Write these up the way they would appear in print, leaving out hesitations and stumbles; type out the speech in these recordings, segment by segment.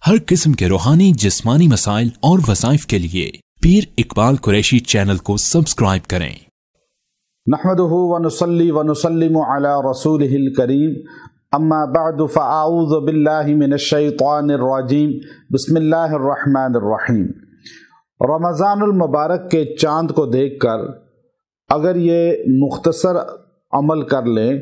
हर किस्म के रूहानी जिस्मानी मसाइल और वज़ाइफ के लिए पीर इकबाल कुरैशी चैनल को सब्सक्राइब करें। नहमदुहु व नुसल्ली व नुसल्लिमु अला रसूलिहिल करीम, अम्मा बअदु फ़अऊज़ु बिल्लाहि मिनश शैतानिर रजीम, बिस्मिल्लाहिर रहमानिर रहीम। रमज़ानुल मुबारक के चाँद को देखकर अगर ये मुख्तसर अमल कर लें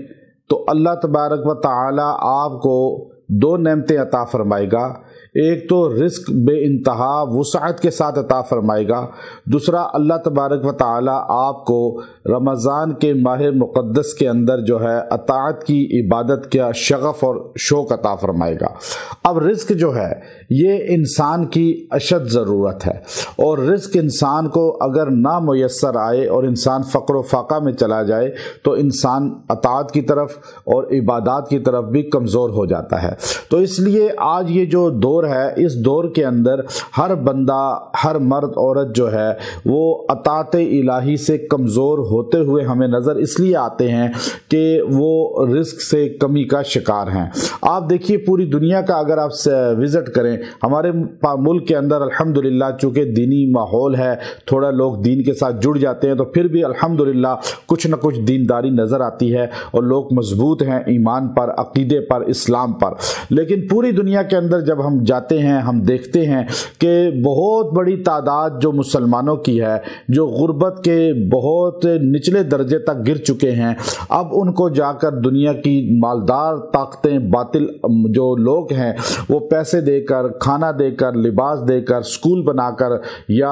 तो अल्लाह तबारक व तआला आपको दो नेमतें अता फरमाएगा। एक तो रिस्क बेइंतहा वुसअत के साथ अता फरमाएगा, दूसरा अल्लाह तबारक व तआला आपको रमज़ान के माह मुक़द्दस के अंदर जो है अताअत की इबादत का शगफ़ और शौक़ अता फरमाएगा। अब रिस्क जो है ये इंसान की अशद ज़रूरत है, और रिस्क इंसान को अगर ना मुयस्सर आए और इंसान फ़क्र व फाक़ा में चला जाए तो इंसान अताअत की तरफ और इबादत की तरफ भी कमज़ोर हो जाता है। तो इसलिए आज ये जो दौर है, इस दौर के अंदर हर बंदा, हर मर्द औरत जो है वो अताअत इलाही से कमज़ोर होते हुए हमें नज़र इसलिए आते हैं कि वो रिस्क से कमी का शिकार हैं। आप देखिए पूरी दुनिया का अगर आप विज़िट करें, हमारे मुल्क के अंदर अल्हम्दुलिल्लाह चूँकि दीनी माहौल है, थोड़ा लोग दीन के साथ जुड़ जाते हैं, तो फिर भी अल्हम्दुलिल्लाह कुछ न कुछ दीनदारी नज़र आती है और लोग मजबूत हैं ईमान पर, अक़ीदे पर, इस्लाम पर। लेकिन पूरी दुनिया के अंदर जब हम जाते हैं, हम देखते हैं कि बहुत बड़ी तादाद जो मुसलमानों की है, जो गुर्बत के बहुत निचले दर्जे तक गिर चुके हैं, अब उनको जाकर दुनिया की मालदार ताकतें, बातिल जो लोग हैं, वो पैसे देकर, खाना देकर, लिबास देकर, स्कूल बनाकर या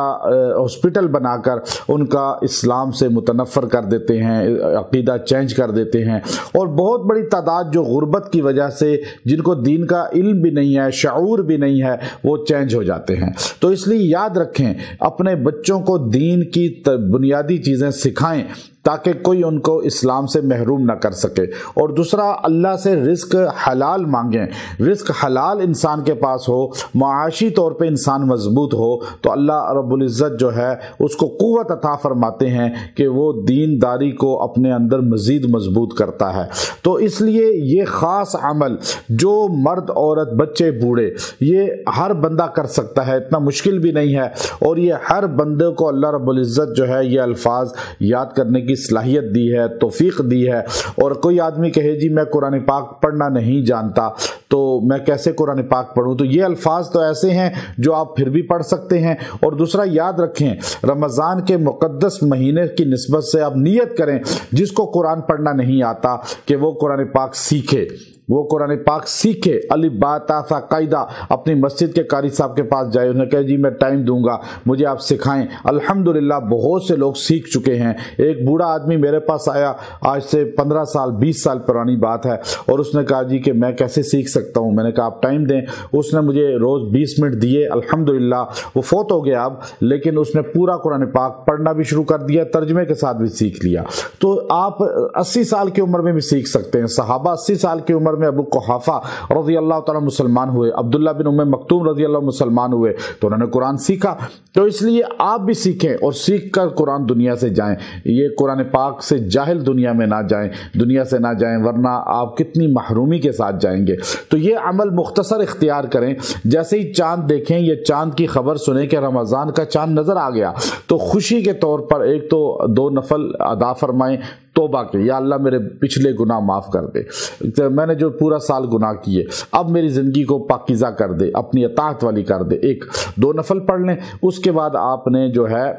हॉस्पिटल बनाकर उनका इस्लाम से मुतनफ़र कर देते हैं, अक़ीदा चेंज कर देते हैं। और बहुत बड़ी तादाद जो गुर्बत की वजह से, जिनको दीन का इल्म भी नहीं है, शऊर भी नहीं है, वो चेंज हो जाते हैं। तो इसलिए याद रखें, अपने बच्चों को दीन की बुनियादी चीज़ें सिखाएं ताकि कोई उनको इस्लाम से महरूम ना कर सके। और दूसरा, अल्लाह से रिस्क हलाल मांगें। रिस्क हलाल इंसान के पास हो, माशी तौर पे इंसान मजबूत हो, तो अल्लाह रब्बुल इज़्ज़त जो है उसको क़ुव्वत अता फरमाते हैं कि वो दीनदारी को अपने अंदर मज़ीद मजबूत करता है। तो इसलिए ये ख़ास अमल जो मर्द औरत बच्चे बूढ़े ये हर बंदा कर सकता है, इतना मुश्किल भी नहीं है। और ये हर बंदे को अल्लाह रब्बुल इज़्ज़त जो है ये अल्फाज याद करने की सलाहियत दी है, तौफीक दी है। और कोई आदमी कहे जी मैं कुरान पाक पढ़ना नहीं जानता, तो मैं कैसे कुरान पाक पढ़ूं, तो ये अल्फाज तो ऐसे हैं जो आप फिर भी पढ़ सकते हैं। और दूसरा, याद रखें, रमज़ान के मुक़द्दस महीने की निस्बत से आप नियत करें जिसको कुरान पढ़ना नहीं आता कि वो कुरान पाक सीखे, वो कुरान पाक सीखे। अलिफ बा ता सा कायदा अपनी मस्जिद के कारी साहब के पास जाए, उन्हें कहे जी मैं टाइम दूंगा, मुझे आप सिखाएं। अल्हम्दुलिल्लाह बहुत से लोग सीख चुके हैं। एक बूढ़ा आदमी मेरे पास आया, आज से 15 साल 20 साल पुरानी बात है, और उसने कहा जी कि मैं कैसे सीख सकता हूँ। मैंने कहा आप टाइम दें। उसने मुझे रोज़ 20 मिनट दिए। अल्हम्दुलिल्लाह वो फौत हो गया अब, लेकिन उसने पूरा कुरान पाक पढ़ना भी शुरू कर दिया, तर्जमे के साथ भी सीख लिया। तो आप 80 साल की उम्र में भी सीख सकते हैं। सहाबा 80 साल की उम्र में अबू कुहाफा रज़ी अल्लाह तआला मुसलमान हुए, अब्दुल्ला बिन उम्मे मक्तूम रज़ी अल्लाह मुसलमान हुए, तो उन्होंने कुरान सीखा। तो इसलिए आप भी सीखें और सीख कर कुरान दुनिया से जाएं। ये कुरान पाक से जाहिल दुनिया में ना जाएं, दुनिया से ना जाएं, वरना आप कितनी महरूमी के साथ जाएंगे। तो ये अमल मुख्तसर इख्तियार करें। जैसे ही चाँद देखें, ये चाँद की खबर सुने कि रमज़ान का चाँद नज़र आ गया, तो खुशी के तौर पर एक तो 2 नफल अदा फरमाएं तौबा के, या अल्लाह मेरे पिछले गुनाह माफ़ कर दे, तो मैंने जो पूरा साल गुनाह किए, अब मेरी ज़िंदगी को पाकीज़ा कर दे, अपनी अताअत वाली कर दे। 1-2 नफल पढ़ लें। उसके बाद आपने जो है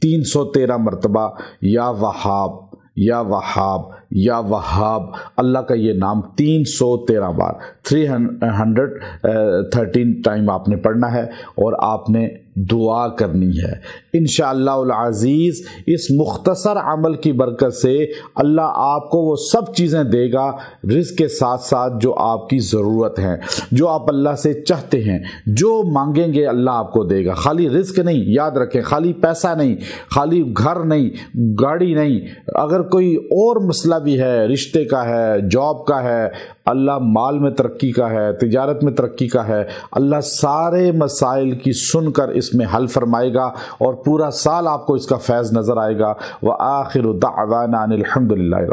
313 मरतबा या वहाब या वहाब या वहाब, अल्लाह का ये नाम 313 बार 313 टाइम आपने पढ़ना है, और आपने दुआ करनी है। इंशाअल्लाह अज़ीज़ इस मुख्तसर अमल की बरकत से अल्लाह आपको वो सब चीज़ें देगा, रिज़्क़ के साथ साथ जो आपकी ज़रूरत है, जो आप अल्लाह से चाहते हैं, जो मांगेंगे अल्लाह आपको देगा। खाली रिज़्क़ नहीं, याद रखें, खाली पैसा नहीं, खाली घर नहीं, गाड़ी नहीं, अगर कोई और मसला भी है, रिश्ते का है, जॉब का है, अल्लाह माल में तरक्की का है, तिजारत में तरक्की का है, अल्लाह सारे मसाइल की सुनकर इसमें हल फरमाएगा और पूरा साल आपको इसका फैज़ नज़र आएगा। व आखिरु दाअवाना अनिल हम्दुलिल्लाहि रब्बिल